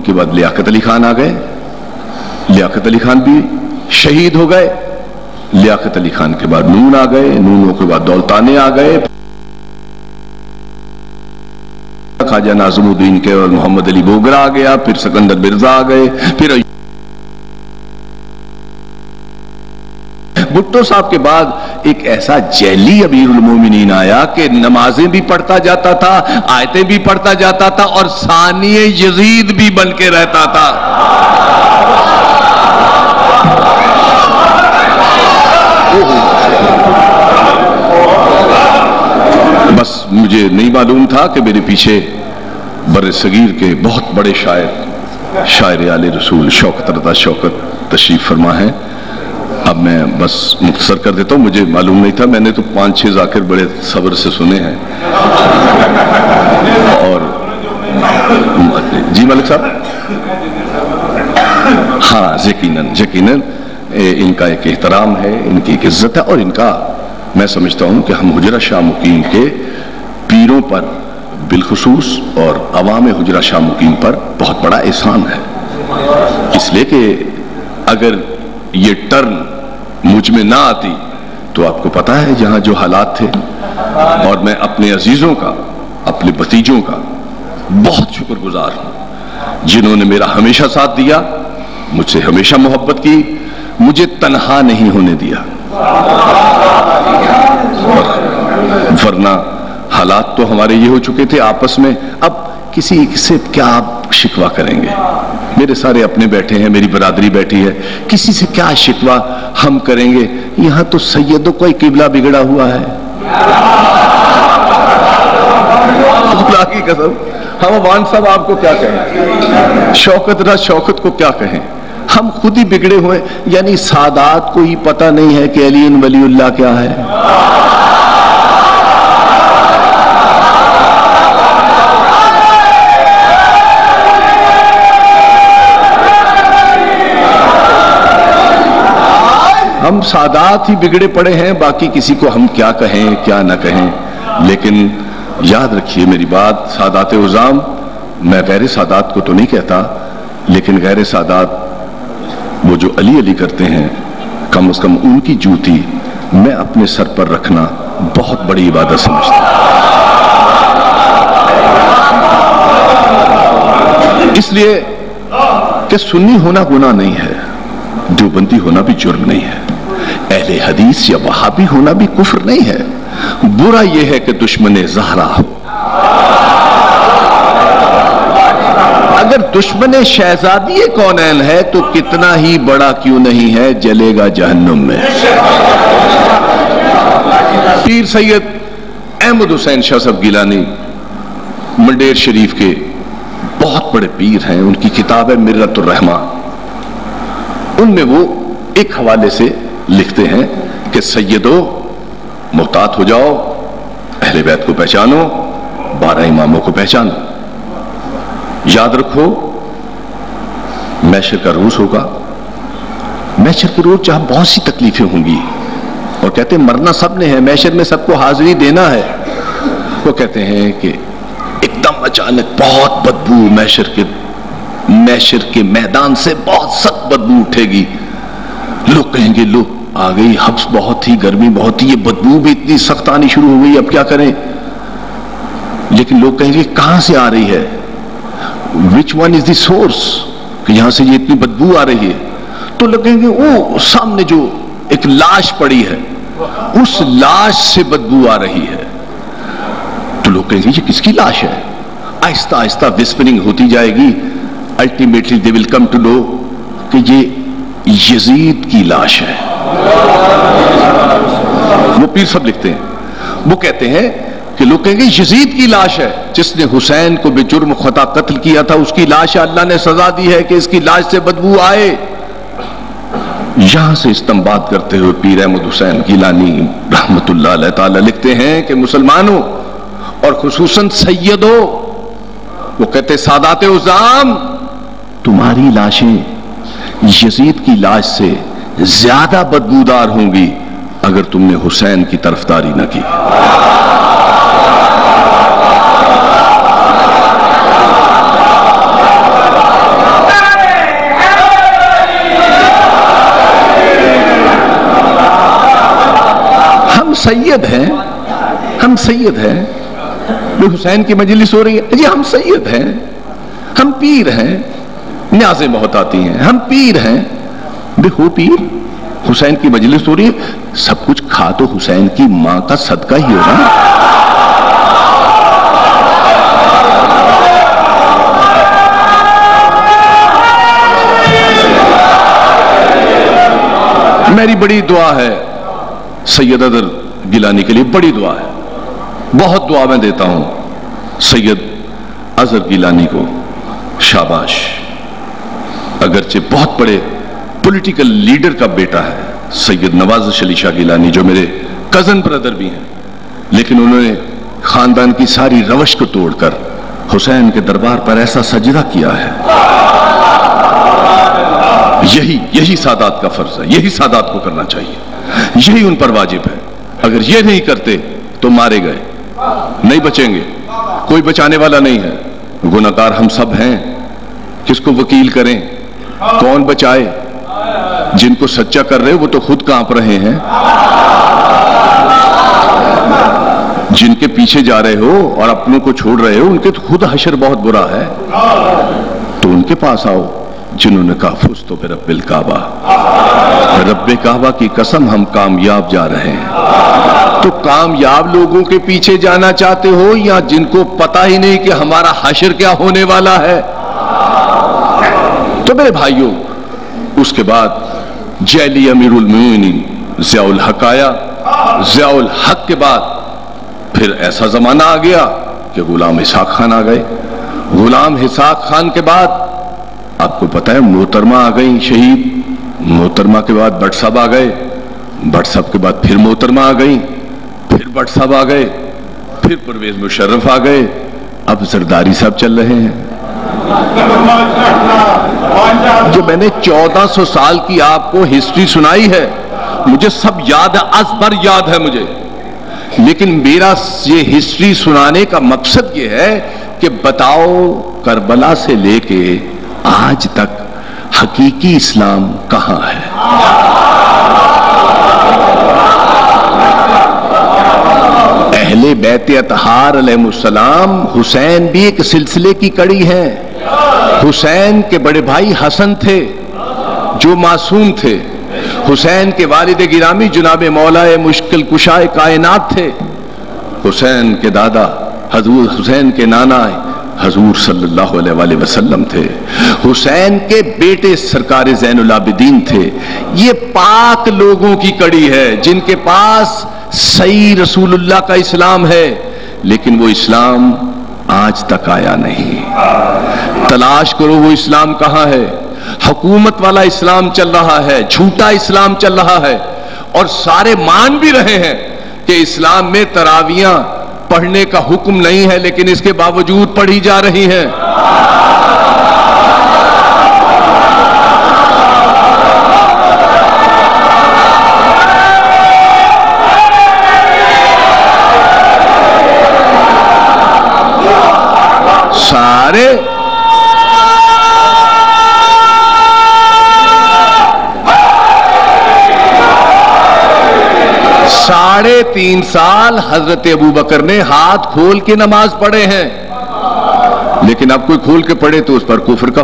کے بعد لیاقت علی خان آ گئے، لیاقت علی خان بھی شہید ہو گئے، لیاقت علی خان کے بعد نون آ گئے، نونوں کے بعد دولتانے آ گئے، خواجہ ناظم الدین کے اور محمد علی بوگرا آ گیا، پھر سکندر مرزا آ گئے، پھر بھٹو صاحب کے بعد ایک ایسا جیلی امیر المومنین آیا کہ نمازیں بھی پڑھتا جاتا تھا، آیتیں بھی پڑھتا جاتا تھا اور ثانی یزید بھی بن کے رہتا تھا۔ بس مجھے نہیں معلوم تھا کہ میرے پیچھے بر صغیر کے بہت بڑے شاعر آل رسول شوکت رضا شوکت تشریف فرما ہے۔ اب میں بس مختصر کر دیتا ہوں، مجھے معلوم نہیں تھا، میں نے تو 5-6 ذاکر بڑے صبر سے سنے ہیں۔ اور جی ملک صاحب، ہاں یقیناً ان کا ایک احترام ہے، ان کی ایک عزت ہے، اور ان کا میں سمجھتا ہوں کہ ہم حجرہ شاہ مقیم کے پیروں پر بالخصوص اور عوام حجرہ شاہ مقیم پر بہت بڑا احسان ہے، اس لیے کہ اگر یہ ٹرن مجھ میں نہ آتی تو آپ کو پتا ہے جہاں جو حالات تھے، اور میں اپنے عزیزوں کا، اپنے بھتیجوں کا بہت شکر گزار ہوں جنہوں نے میرا ہمیشہ ساتھ دیا، مجھ سے ہمیشہ محبت کی، مجھے تنہا نہیں ہونے دیا، ورنہ حالات تو ہمارے یہ ہو چکے تھے آپس میں، اب کسی سے کیا آپ شکوہ کریں گے؟ میرے سارے اپنے بیٹھے ہیں، میری برادری بیٹھی ہے، کسی سے کیا شکوہ ہم کریں گے؟ یہاں تو سیدوں کا ہی قبلہ بگڑا ہوا ہے، اللہ کی قسم۔ ہم عوان صاحب آپ کو کیا کہیں، شوکت رضا شوکت کو کیا کہیں، ہم خود ہی بگڑے ہوئے، یعنی سادات کو ہی پتہ نہیں ہے کہ علی ولی اللہ کیا ہے۔ ہم سادات ہی بگڑے پڑے ہیں، باقی کسی کو ہم کیا کہیں کیا نہ کہیں۔ لیکن یاد رکھیے میری بات، سادات عظام، میں غیر سادات کو تو نہیں کہتا، لیکن غیر سادات وہ جو علی علی کرتے ہیں، کم از کم ان کی جوتی میں اپنے سر پر رکھنا بہت بڑی عبادت سمجھتا ہوں، اس لیے کہ سنی ہونا گناہ نہیں ہے، دیوبندی ہونا بھی جرم نہیں ہے، اہل حدیث یا وہابی ہونا بھی کفر نہیں ہے، برا یہ ہے کہ دشمن زہرا ہو۔ اگر دشمن شہزادی کونین ہے تو کتنا ہی بڑا کیوں نہیں ہے، جلے گا جہنم میں۔ پیر سید احمد حسین شاہ صاحب گیلانی منڈیر شریف کے بہت بڑے پیر ہیں، ان کی کتاب ہے مرۃ الرحمہ، ان میں وہ ایک حوالے سے لکھتے ہیں کہ سیدو محتاط ہو جاؤ، اہل بیت کو پہچانو، 12 اماموں کو پہچانو، یاد رکھو محشر کا روز ہوگا، محشر کے روز جہاں بہت سی تکلیفیں ہوں گی، اور کہتے ہیں مرنا سب نے ہے، محشر میں سب کو حاضری دینا ہے، وہ کہتے ہیں کہ ایک دم اچانک بہت بدبو محشر کے میدان سے بہت سخت بدبو اٹھے گی، لوگ کہیں گے لو آ گئی، حبس بہت تھی، گرمی بہت تھی، یہ بدبو بھی اتنی سخت آنی شروع ہو گئی، اب کیا کریں؟ لیکن لوگ کہیں گے کہاں سے آ رہی ہے، which one is the source، کہ یہاں سے یہ اتنی بدبو آ رہی ہے، تو لوگ کہیں گے وہ سامنے جو ایک لاش پڑی ہے اس لاش سے بدبو آ رہی ہے، تو لوگ کہیں گے یہ کس کی لاش ہے؟ آہستہ آہستہ وسپرنگ ہوتی جائے گی، ultimately they will come to know کہ یہ یزید کی لاش ہے۔ وہ پیر سب لکھتے ہیں، وہ کہتے ہیں کہ لوگ کہیں گے یزید کی لاش ہے، جس نے حسین کو بے جرم خطا قتل کیا تھا، اس کی لاش ہے، اللہ نے سزا دی ہے کہ اس کی لاش سے بدبو آئے۔ یہاں سے استنباط کرتے ہوئے پیر احمد حسین گیلانی رحمت اللہ علیہ تعالی لکھتے ہیں کہ مسلمانوں اور خصوصاً سیدوں، وہ کہتے سادات عظام، تمہاری لاشیں یزید کی لاش سے زیادہ بدبودار ہوں گی اگر تم نے حسین کی طرفداری نہ کی۔ سید ہیں، ہم سید ہیں، حسین کی مجلس ہو رہی ہے، جی ہم سید ہیں، ہم پیر ہیں، نیازیں بہت آتی ہیں، ہم پیر ہیں، بے ہو پیر، حسین کی مجلس ہو رہی ہے، سب کچھ کھا تو حسین کی ماں کا صدقہ ہی ہوگا۔ میری بڑی دعا ہے سید اظہر گیلانی کے لیے، بڑی دعا ہے، بہت دعا میں دیتا ہوں سید اظہر گیلانی کو، شاباش، اگرچہ بہت بڑے پولیٹیکل لیڈر کا بیٹا ہے سید نواز علی شاہ گیلانی، جو میرے کزن بردر بھی ہیں، لیکن انہوں نے خاندان کی ساری روش کو توڑ کر حسین کے دربار پر ایسا سجدہ کیا ہے۔ یہی سادات کا فرض ہے، یہی سادات کو کرنا چاہیے، یہی ان پر واجب ہے۔ اگر یہ نہیں کرتے تو مارے گئے، نہیں بچیں گے، کوئی بچانے والا نہیں ہے، گناہگار ہم سب ہیں، کس کو وکیل کریں، کون بچائے؟ جن کو سچا کر رہے وہ تو خود کانپ رہے ہیں، جن کے پیچھے جا رہے ہو اور اپنوں کو چھوڑ رہے ہو ان کے تو خود حشر بہت برا ہے، تو ان کے پاس آؤ جنہوں نے کہا فزت برب الکعبہ، رب کعبہ کی قسم ہم کامیاب جا رہے ہیں۔ تو کامیاب لوگوں کے پیچھے جانا چاہتے ہو یا جن کو پتہ ہی نہیں کہ ہمارا حشر کیا ہونے والا ہے؟ تو میرے بھائیوں، اس کے بعد جیلی امیر المومنین ضیاء الحق آیا، ضیاء الحق کے بعد پھر ایسا زمانہ آ گیا کہ غلام اسحاق خان آ گئے، غلام اسحاق خان کے بعد آپ کو پتہ ہے محترمہ آ گئی شہید، محترمہ کے بعد بٹ صاحب آ گئے، بٹ صاحب کے بعد پھر محترمہ آ گئی، پھر بٹ صاحب آ گئے، پھر پرویز مشرف آ گئے، اب زرداری صاحب چل رہے ہیں۔ جو میں نے 1400 سال کی آپ کو ہسٹری سنائی ہے، مجھے سب یاد ہے، ازبر یاد ہے مجھے، لیکن میرا یہ ہسٹری سنانے کا مقصد یہ ہے کہ بتاؤ کربلا سے لے کے آج تک حقیقی اسلام کہاں ہے؟ اہل بیت اطہار علیہ السلام، حسین بھی ایک سلسلے کی کڑی ہے۔ حسین کے بڑے بھائی حسن تھے جو معصوم تھے، حسین کے والد گرامی جناب مولا مشکل کشائے کائنات تھے، حسین کے دادا حضور حسین کے نانا حضور صلی اللہ علیہ وآلہ وسلم تھے، حسین کے بیٹے سرکار زین العابدین تھے۔ یہ پاک لوگوں کی کڑی ہے جن کے پاس صحیح رسول اللہ کا اسلام ہے، لیکن وہ اسلام آج تک آیا نہیں۔ تلاش کرو وہ اسلام کہاں ہے؟ حکومت والا اسلام چل رہا ہے، جھوٹا اسلام چل رہا ہے، اور سارے مان بھی رہے ہیں کہ اسلام میں تراویحاں پڑھنے کا حکم نہیں ہے، لیکن اس کے باوجود پڑھی جا رہی ہیں۔ سارے 3.5 سال حضرت ابوبکر نے ہاتھ کھول کے نماز پڑھے ہیں، لیکن اب کوئی کھول کے پڑھے تو اس پر کفر کا